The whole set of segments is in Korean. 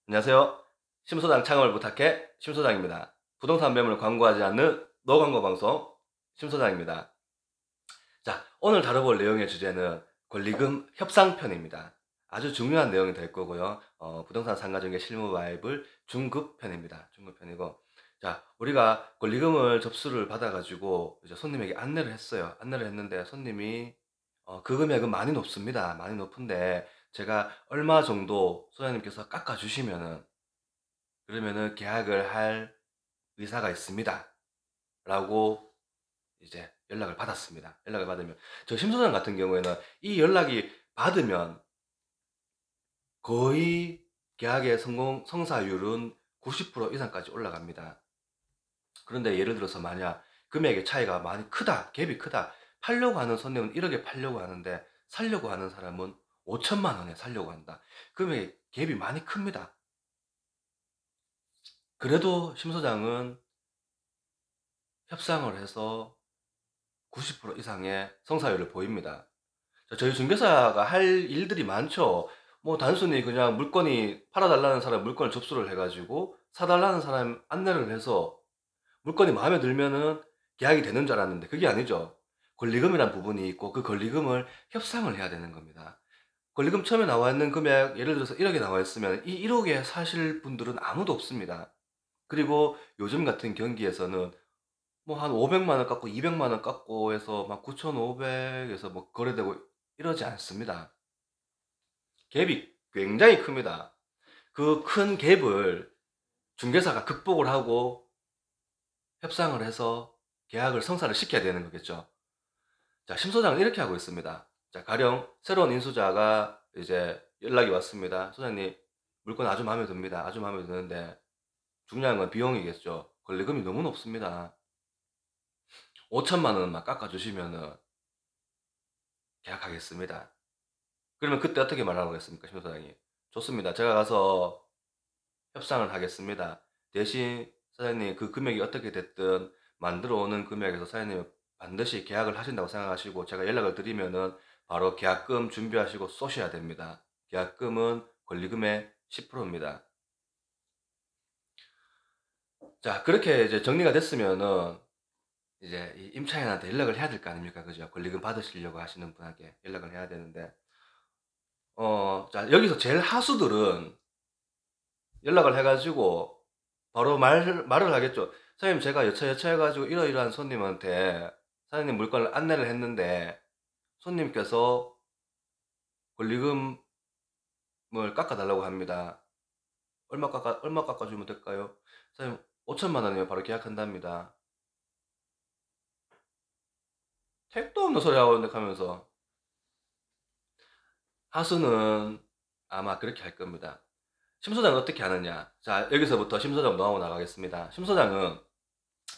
안녕하세요. 심소장 창업을 부탁해 심소장입니다. 부동산 매물 광고하지 않는 노광고 방송 심소장입니다. 자, 오늘 다뤄볼 내용의 주제는 권리금 협상편입니다. 아주 중요한 내용이 될 거고요. 부동산 상가정의 실무 바이블 중급편입니다. 중급편이고, 자, 우리가 권리금을 접수를 받아가지고 이제 손님에게 안내를 했어요. 안내를 했는데 손님이 그 금액은 많이 높습니다. 많이 높은데 제가 얼마 정도 소장님께서 깎아주시면은 그러면은 계약을 할 의사가 있습니다. 라고 이제 연락을 받았습니다. 연락을 받으면 저 심소장 같은 경우에는 이 연락이 받으면 거의 계약의 성사율은 90% 이상까지 올라갑니다. 그런데 예를 들어서 만약 금액의 차이가 많이 크다, 갭이 크다, 팔려고 하는 손님은 1억에 팔려고 하는데 살려고 하는 사람은 5천만 원에 살려고 한다. 금액의 갭이 많이 큽니다. 그래도 심소장은 협상을 해서 90% 이상의 성사율을 보입니다. 저희 중개사가 할 일들이 많죠. 뭐 단순히 그냥 물건이 팔아달라는 사람 물건을 접수를 해가지고 사달라는 사람 안내를 해서 물건이 마음에 들면은 계약이 되는 줄 알았는데 그게 아니죠. 권리금이란 부분이 있고 그 권리금을 협상을 해야 되는 겁니다. 권리금 처음에 나와 있는 금액 예를 들어서 1억에 나와 있으면 이 1억에 사실 분들은 아무도 없습니다. 그리고 요즘 같은 경기에서는 뭐 한 500만 원 깎고 200만 원 깎고 해서 막 9,500에서 뭐 거래되고 이러지 않습니다. 갭이 굉장히 큽니다. 그 큰 갭을 중개사가 극복을 하고 협상을 해서 계약을 성사를 시켜야 되는 거겠죠. 자, 심소장은 이렇게 하고 있습니다. 자, 가령 새로운 인수자가 이제 연락이 왔습니다. 소장님, 물건 아주 마음에 듭니다. 아주 마음에 드는데 중요한 건 비용이겠죠. 권리금이 너무 높습니다. 5천만 원만 깎아주시면은 계약하겠습니다. 그러면 그때 어떻게 말하겠습니까, 심소장이? 좋습니다. 제가 가서 협상을 하겠습니다. 대신 사장님 그 금액이 어떻게 됐든 만들어 오는 금액에서 사장님이 반드시 계약을 하신다고 생각하시고 제가 연락을 드리면은 바로 계약금 준비하시고 쏘셔야 됩니다. 계약금은 권리금의 10%입니다. 자, 그렇게 이제 정리가 됐으면은 이제 이 임차인한테 연락을 해야 될 거 아닙니까? 그죠? 권리금 받으시려고 하시는 분에게 연락을 해야 되는데, 자, 여기서 제일 하수들은 연락을 해가지고 바로 말을 하겠죠. 사장님, 제가 여차 해가지고 이러이러한 손님한테 사장님 물건을 안내를 했는데 손님께서 권리금을 깎아달라고 합니다. 얼마 깎아주면 될까요? 사장님, 5천만 원이면 바로 계약한답니다. 택도 없는 소리 하고 있는데 하면서 하수는 아마 그렇게 할 겁니다. 심소장은 어떻게 하느냐? 자, 여기서부터 심소장 노하우 나가겠습니다. 심소장은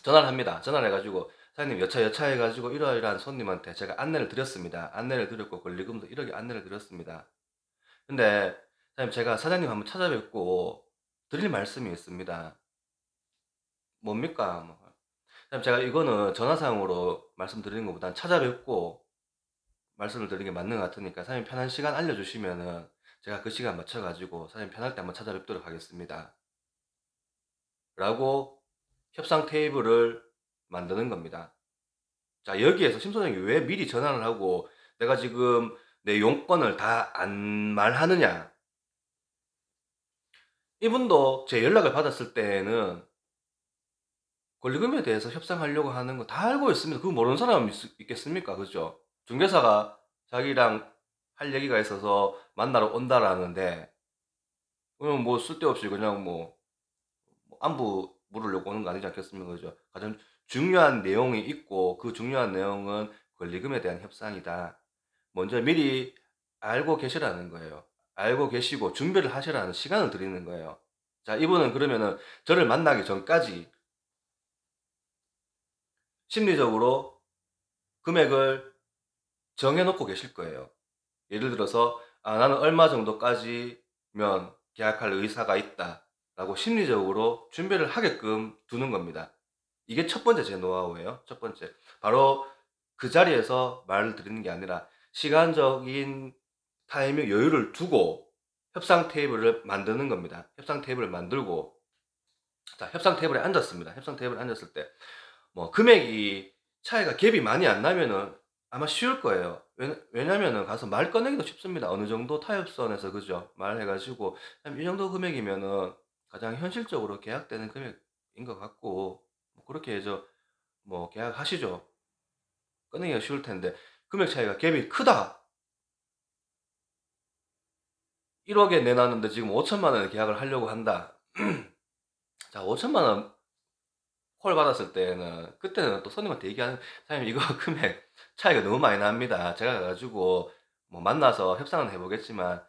전화를 합니다. 전화를 해가지고 사장님 여차 해가지고 이러이러한 손님한테 제가 안내를 드렸습니다. 안내를 드렸고 권리금도 1억에 안내를 드렸습니다. 근데 사장님 제가 사장님 한번 찾아뵙고 드릴 말씀이 있습니다. 뭡니까? 뭐. 사장님 제가 이거는 전화상으로 말씀드리는 것보다는 찾아뵙고 말씀을 드리는 게 맞는 것 같으니까 사장님 편한 시간 알려주시면은 제가 그 시간 맞춰가지고 사장님 편할 때 한번 찾아뵙도록 하겠습니다. 라고 협상 테이블을 만드는 겁니다. 자, 여기에서 심소장이 왜 미리 전화를 하고 내가 지금 내 용건을 다 안 말하느냐? 이분도 제 연락을 받았을 때에는 권리금에 대해서 협상하려고 하는 거 다 알고 있습니다. 그거 모르는 사람 있겠습니까? 그죠? 중개사가 자기랑 할 얘기가 있어서 만나러 온다라는데, 그럼 뭐 쓸데없이 그냥 뭐 안부 물으려고 오는 거 아니지 않겠습니까? 그죠? 가장 중요한 내용이 있고 그 중요한 내용은 권리금에 대한 협상이다. 먼저 미리 알고 계시라는 거예요. 알고 계시고 준비를 하시라는 시간을 드리는 거예요. 자, 이분은 그러면은 저를 만나기 전까지 심리적으로 금액을 정해놓고 계실 거예요. 예를 들어서, 아, 나는 얼마 정도까지면 계약할 의사가 있다. 라고 심리적으로 준비를 하게끔 두는 겁니다. 이게 첫 번째 제 노하우예요. 첫 번째. 바로 그 자리에서 말을 드리는 게 아니라 시간적인 타이밍 여유를 두고 협상 테이블을 만드는 겁니다. 협상 테이블을 만들고, 자, 협상 테이블에 앉았습니다. 협상 테이블에 앉았을 때, 뭐, 금액이 차이가 갭이 많이 안 나면은 아마 쉬울 거예요. 왜냐면은 가서 말 꺼내기도 쉽습니다. 어느 정도 타협선에서, 그죠? 말해가지고, 이 정도 금액이면은 가장 현실적으로 계약되는 금액인 것 같고, 뭐 그렇게 해서 뭐 계약하시죠. 꺼내기가 쉬울 텐데, 금액 차이가 갭이 크다. 1억에 내놨는데 지금 5천만 원에 계약을 하려고 한다. 자, 5천만 원 콜 받았을 때는, 그때는 또 손님한테 얘기하는, 사장님, 이거 금액 차이가 너무 많이 납니다. 제가 가가지고, 뭐, 만나서 협상은 해보겠지만,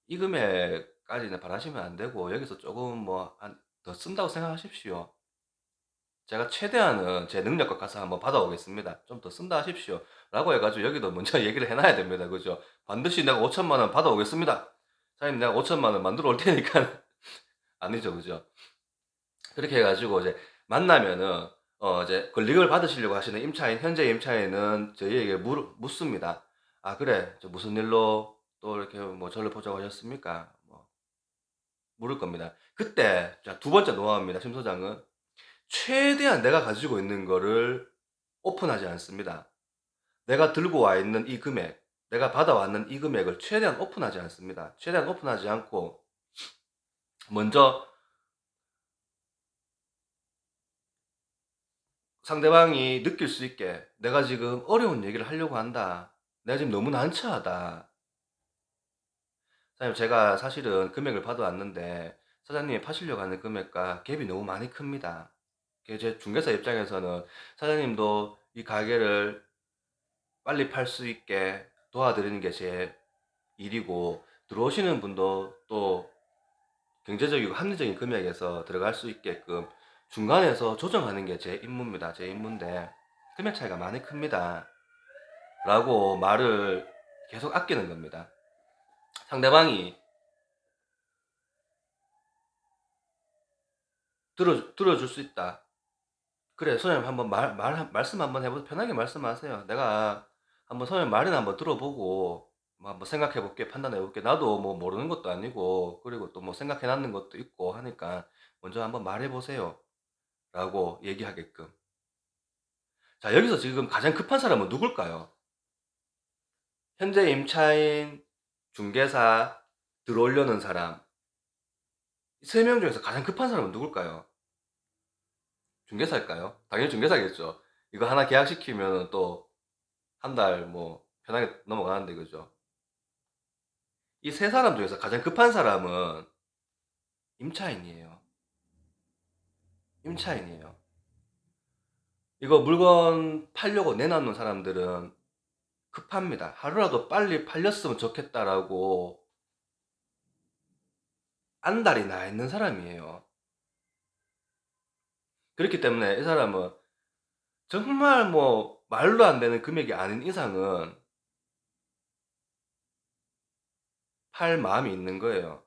이 금액까지는 바라시면 안 되고, 여기서 조금 뭐, 더 쓴다고 생각하십시오. 제가 최대한은 제 능력과 가서 한번 받아오겠습니다. 좀 더 쓴다 하십시오. 라고 해가지고, 여기도 먼저 얘기를 해놔야 됩니다. 그죠? 반드시 내가 5천만 원 받아오겠습니다. 사장님, 내가 5천만 원 만들어 올 테니까. 아니죠, 그죠? 그렇게 해가지고 이제 만나면은 이제 권리금을 받으시려고 하시는 임차인, 현재 임차인은 저희에게 묻습니다. 아, 그래, 저 무슨 일로 또 이렇게 뭐 저를 보자고 하셨습니까? 뭐 물을 겁니다. 그때 자, 두 번째 노하우입니다. 심 소장은 최대한 내가 가지고 있는 거를 오픈하지 않습니다. 내가 들고 와 있는 이 금액, 내가 받아왔는 이 금액을 최대한 오픈하지 않습니다. 최대한 오픈하지 않고 먼저 상대방이 느낄 수 있게 내가 지금 어려운 얘기를 하려고 한다. 내가 지금 너무 난처하다. 사장님, 제가 사실은 금액을 받아왔는데 사장님이 파시려고 하는 금액과 갭이 너무 많이 큽니다. 제 중개사 입장에서는 사장님도 이 가게를 빨리 팔 수 있게 도와드리는 게 제 일이고, 들어오시는 분도 또 경제적이고 합리적인 금액에서 들어갈 수 있게끔 중간에서 조정하는 게 제 임무입니다. 제 임무인데 금액 차이가 많이 큽니다. 라고 말을 계속 아끼는 겁니다. 상대방이 들어줄 수 있다. 그래, 소장님 한번 말씀 한번 해보세요. 편하게 말씀하세요. 내가 한번 소장님 말이나 한번 들어보고 뭐 한번 생각해 볼게, 판단해 볼게. 나도 뭐 모르는 것도 아니고, 그리고 또 뭐 생각해 놨는 것도 있고 하니까 먼저 한번 말해 보세요. 라고 얘기하게끔. 자, 여기서 지금 가장 급한 사람은 누굴까요? 현재 임차인, 중개사, 들어오려는 사람. 세 명 중에서 가장 급한 사람은 누굴까요? 중개사일까요? 당연히 중개사겠죠. 이거 하나 계약시키면 또 한 달 뭐 편하게 넘어가는데, 그죠? 이 세 사람 중에서 가장 급한 사람은 임차인이에요. 임차인이에요. 이거 물건 팔려고 내놓는 사람들은 급합니다. 하루라도 빨리 팔렸으면 좋겠다라고 안달이 나 있는 사람이에요. 그렇기 때문에 이 사람은 정말 뭐 말로 안 되는 금액이 아닌 이상은 팔 마음이 있는 거예요.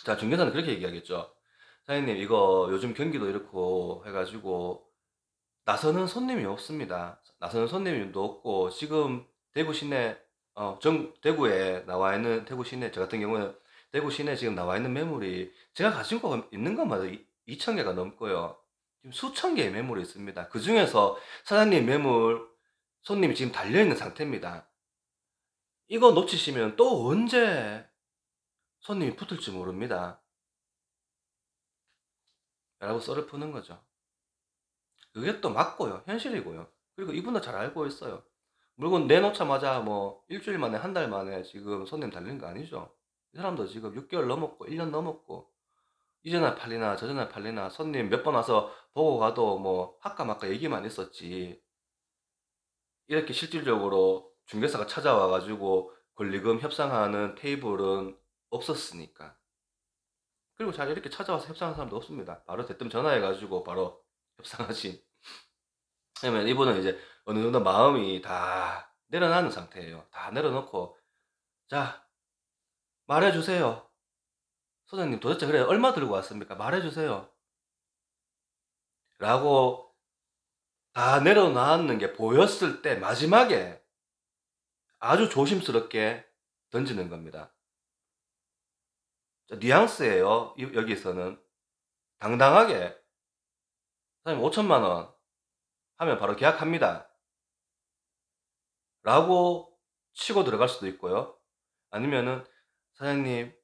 자, 중개사는 그렇게 얘기하겠죠. 사장님, 이거 요즘 경기도 이렇고 해가지고 나서는 손님이 없습니다. 나서는 손님도 없고, 지금 대구 시내, 대구에 나와 있는, 대구 시내, 저 같은 경우는 대구 시내 지금 나와 있는 매물이 제가 가지고 있는 것마다 2천 개가 넘고요. 지금 수천 개의 매물이 있습니다. 그 중에서 사장님 매물, 손님이 지금 달려있는 상태입니다. 이거 놓치시면 또 언제 손님이 붙을지 모릅니다. 라고 썰을 푸는 거죠. 그게 또 맞고요. 현실이고요. 그리고 이분도 잘 알고 있어요. 물건 내놓자마자 뭐 일주일 만에 한 달 만에 지금 손님 달리는 거 아니죠. 이 사람도 지금 6개월 넘었고 1년 넘었고 이제나 팔리나 저제나 팔리나 손님 몇 번 와서 보고 가도 뭐 할까 말까 얘기만 있었지, 이렇게 실질적으로 중개사가 찾아와 가지고 권리금 협상하는 테이블은 없었으니까. 그리고 잘 이렇게 찾아와서 협상하는 사람도 없습니다. 바로 대뜸 전화해 가지고 바로 협상하신. 그러면 이분은 이제 어느 정도 마음이 다 내려놓는 상태예요. 다 내려놓고, 자, 말해주세요. 소장님, 도대체 그래 얼마 들고 왔습니까? 말해주세요. 라고 다 내려놓는 게 보였을 때 마지막에 아주 조심스럽게 던지는 겁니다. 뉘앙스예요. 여기서는 당당하게 사장님 5천만 원 하면 바로 계약합니다. 라고 치고 들어갈 수도 있고요. 아니면은 사장님,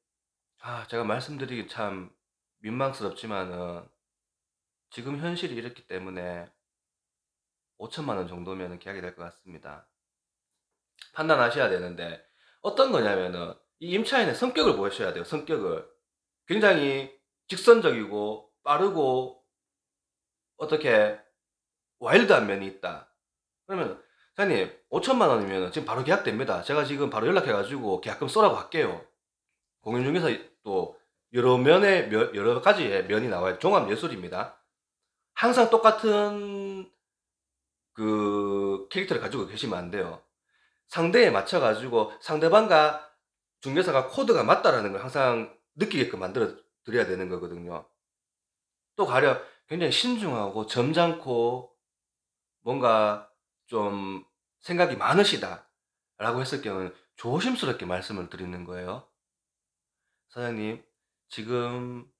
제가 말씀드리기 참 민망스럽지만은 지금 현실이 이렇기 때문에 5천만 원 정도면 계약이 될 것 같습니다. 판단하셔야 되는데 어떤 거냐면은 이 임차인의 성격을 보셔야 돼요. 성격을. 굉장히 직선적이고 빠르고 어떻게 와일드한 면이 있다. 그러면 사장님 5천만 원이면 지금 바로 계약됩니다. 제가 지금 바로 연락해가지고 계약금 쏘라고 할게요. 공인중개사 또 여러 가지의 면이 나와요. 종합 예술입니다. 항상 똑같은 그 캐릭터를 가지고 계시면 안 돼요. 상대에 맞춰가지고 상대방과 중개사가 코드가 맞다라는 걸 항상 느끼게끔 만들어 드려야 되는 거거든요. 또 가령 굉장히 신중하고 점잖고 뭔가 좀 생각이 많으시다 라고 했을 경우는 조심스럽게 말씀을 드리는 거예요. 사장님, 지금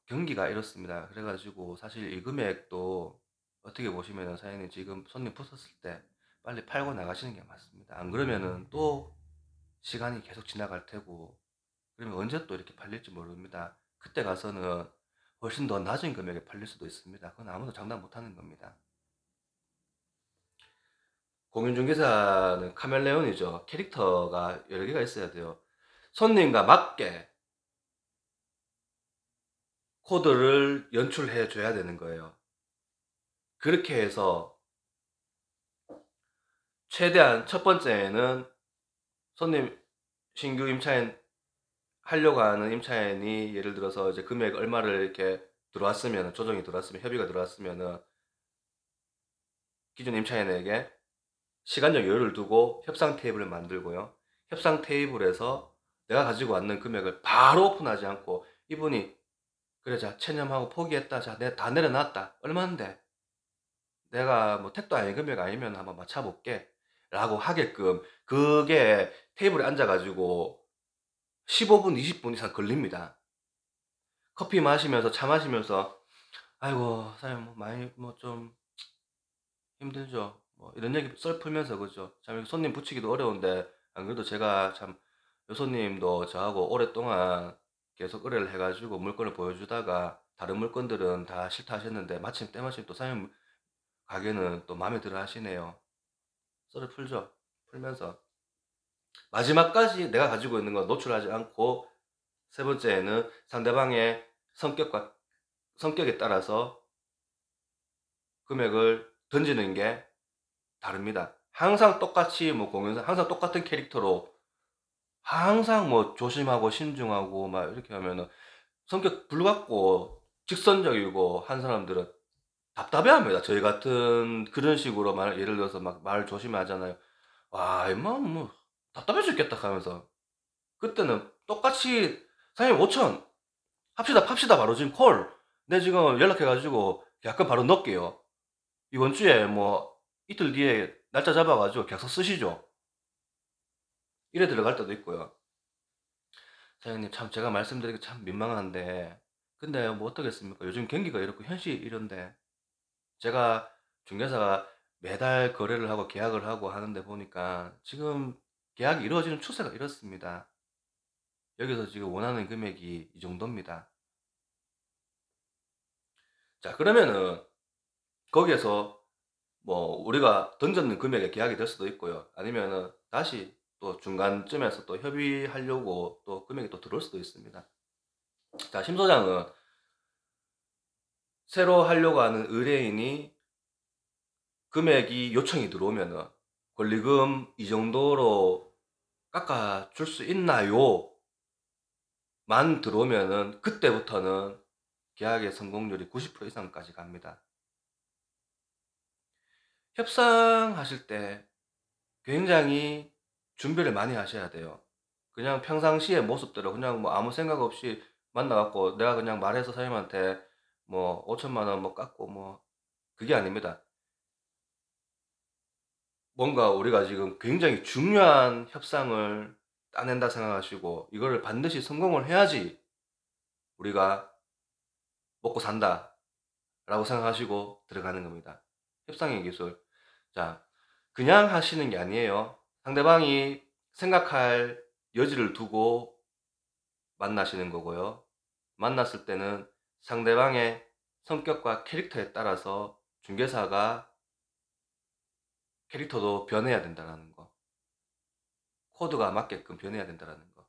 경기가 이렇습니다. 그래가지고 사실 이 금액도 어떻게 보시면은 사장님 지금 손님 붙었을 때 빨리 팔고 나가시는 게 맞습니다. 안 그러면은 또 시간이 계속 지나갈 테고 그러면 언제 또 이렇게 팔릴지 모릅니다. 그때 가서는 훨씬 더 낮은 금액에 팔릴 수도 있습니다. 그건 아무도 장담 못하는 겁니다. 공인중개사는 카멜레온이죠. 캐릭터가 여러 개가 있어야 돼요. 손님과 맞게 코드를 연출해 줘야 되는 거예요. 그렇게 해서 최대한 첫 번째는 손님 신규 임차인 하려고 하는 임차인이 예를 들어서 이제 금액 얼마를 이렇게 들어왔으면 조정이 들어왔으면 협의가 들어왔으면은 기존 임차인에게 시간적 여유를 두고 협상 테이블을 만들고요. 협상 테이블에서 내가 가지고 왔는 금액을 바로 오픈하지 않고 이분이 그래 자 체념하고 포기했다 자 내가 다 내려놨다 얼마인데 내가 뭐 택도 아닌 금액 아니면 한번 맞춰볼게 라고 하게끔 그게 테이블에 앉아가지고 15분 20분 이상 걸립니다. 커피 마시면서 차 마시면서 아이고 사장님 뭐 많이 뭐 좀 힘들죠 뭐 이런 얘기 썰 풀면서 그죠 참 이렇게 손님 붙이기도 어려운데 안 그래도 제가 참 여손님도 저하고 오랫동안 계속 의뢰를 해가지고 물건을 보여주다가 다른 물건들은 다 싫다 하셨는데 마침 때마침 또 사장님 가게는 또 마음에 들어 하시네요. 썰을 풀죠. 풀면서 마지막까지 내가 가지고 있는 건 노출하지 않고 세 번째는 상대방의 성격에 따라서 금액을 던지는 게 다릅니다. 항상 똑같이 뭐 공연사 항상 똑같은 캐릭터로 항상 뭐 조심하고 신중하고 막 이렇게 하면은 성격 불같고 직선적이고 한 사람들은 답답해합니다. 저희 같은 그런 식으로 말 예를 들어서 막 말 조심하잖아요. 와 임마 뭐 답답해 죽겠다 하면서 그때는 똑같이 사장님 5천 합시다 팝시다 바로 지금 콜 내 지금 연락해 가지고 계약금 바로 넣을게요. 이번 주에 뭐 이틀 뒤에 날짜 잡아 가지고 계약서 쓰시죠. 이래 들어갈 때도 있고요. 사장님 참 제가 말씀드리기 참 민망한데 근데 뭐 어떻겠습니까? 요즘 경기가 이렇고 현실이 이런데 제가 중개사가 매달 거래를 하고 계약을 하고 하는데 보니까 지금 계약이 이루어지는 추세가 이렇습니다. 여기서 지금 원하는 금액이 이 정도입니다. 자 그러면은 거기에서 뭐 우리가 던졌는 금액에 계약이 될 수도 있고요. 아니면은 다시 또 중간쯤에서 또 협의하려고 또 금액이 또 들어올 수도 있습니다. 자, 심 소장은 새로 하려고 하는 의뢰인이 금액이 요청이 들어오면은 권리금 이 정도로 깎아줄 수 있나요? 만 들어오면은 그때부터는 계약의 성공률이 90% 이상까지 갑니다. 협상하실 때 굉장히 준비를 많이 하셔야 돼요. 그냥 평상시의 모습대로 그냥 뭐 아무 생각 없이 만나갖고 내가 그냥 말해서 사장님한테 뭐 5천만 원 뭐 깎고 뭐 그게 아닙니다. 뭔가 우리가 지금 굉장히 중요한 협상을 따낸다 생각하시고 이거를 반드시 성공을 해야지 우리가 먹고 산다라고 생각하시고 들어가는 겁니다. 협상의 기술. 자, 그냥 하시는 게 아니에요. 상대방이 생각할 여지를 두고 만나시는 거고요. 만났을 때는 상대방의 성격과 캐릭터에 따라서 중개사가 캐릭터도 변해야 된다는 거. 코드가 맞게끔 변해야 된다는 거.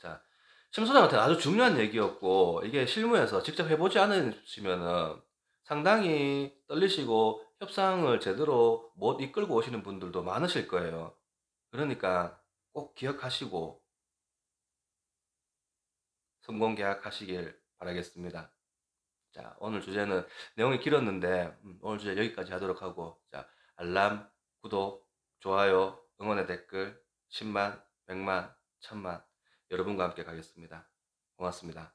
자, 심 소장한테 아주 중요한 얘기였고, 이게 실무에서 직접 해보지 않으시면은 상당히 떨리시고 협상을 제대로 못 이끌고 오시는 분들도 많으실 거예요. 그러니까 꼭 기억하시고 성공 계약하시길 바라겠습니다. 자, 오늘 주제는 내용이 길었는데, 오늘 주제 여기까지 하도록 하고, 자, 알람, 구독, 좋아요, 응원의 댓글, 10만, 100만, 1000만, 여러분과 함께 가겠습니다. 고맙습니다.